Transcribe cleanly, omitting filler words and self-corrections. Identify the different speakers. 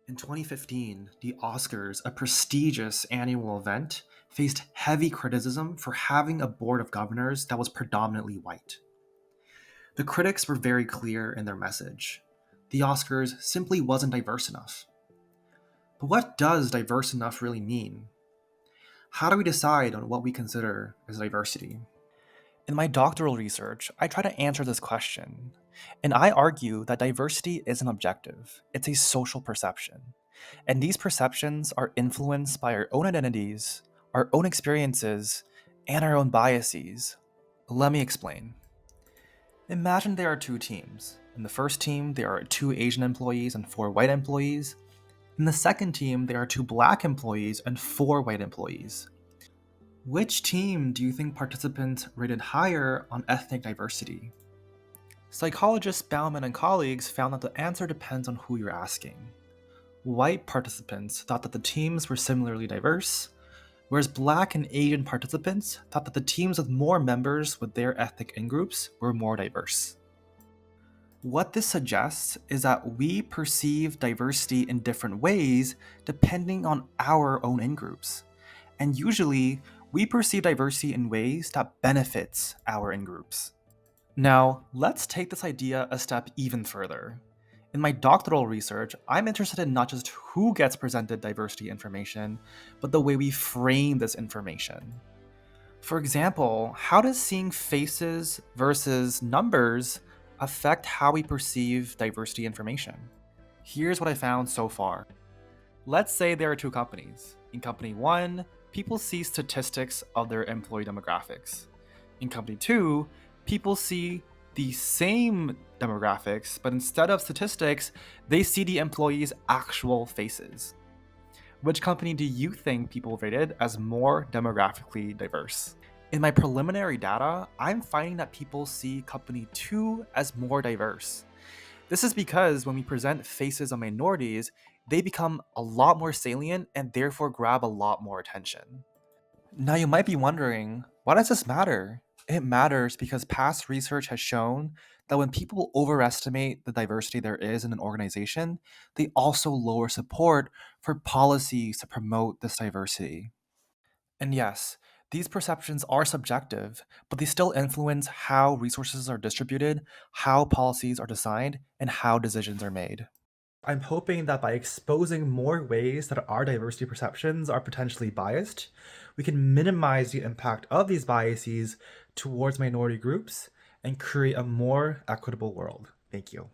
Speaker 1: In 2015, the Oscars, a prestigious annual event, faced heavy criticism for having a board of governors that was predominantly white. The critics were very clear in their message. The Oscars simply wasn't diverse enough. But what does diverse enough really mean? How do we decide on what we consider as diversity? In my doctoral research, I try to answer this question, and I argue that diversity isn't objective, it's a social perception. And these perceptions are influenced by our own identities, our own experiences, and our own biases. Let me explain. Imagine there are two teams. In the first team, there are two Asian employees and four white employees. In the second team, there are two black employees and four white employees. Which team do you think participants rated higher on ethnic diversity? Psychologists Bauman and colleagues found that the answer depends on who you're asking. White participants thought that the teams were similarly diverse, whereas Black and Asian participants thought that the teams with more members with their ethnic in-groups were more diverse. What this suggests is that we perceive diversity in different ways depending on our own in-groups. And usually, we perceive diversity in ways that benefits our in-groups. Now, let's take this idea a step even further. In my doctoral research, I'm interested in not just who gets presented diversity information, but the way we frame this information. For example, how does seeing faces versus numbers affect how we perceive diversity information? Here's what I found so far. Let's say there are two companies. In company 1, people see statistics of their employee demographics. In company 2, people see the same demographics, but instead of statistics, they see the employees' actual faces. Which company do you think people rated as more demographically diverse? In my preliminary data, I'm finding that people see company 2 as more diverse. This is because when we present faces of minorities, they become a lot more salient and therefore grab a lot more attention. Now you might be wondering, why does this matter? It matters because past research has shown that when people overestimate the diversity there is in an organization, they also lower support for policies to promote this diversity. And yes, these perceptions are subjective, but they still influence how resources are distributed, how policies are designed, and how decisions are made. I'm hoping that by exposing more ways that our diversity perceptions are potentially biased, we can minimize the impact of these biases towards minority groups and create a more equitable world. Thank you.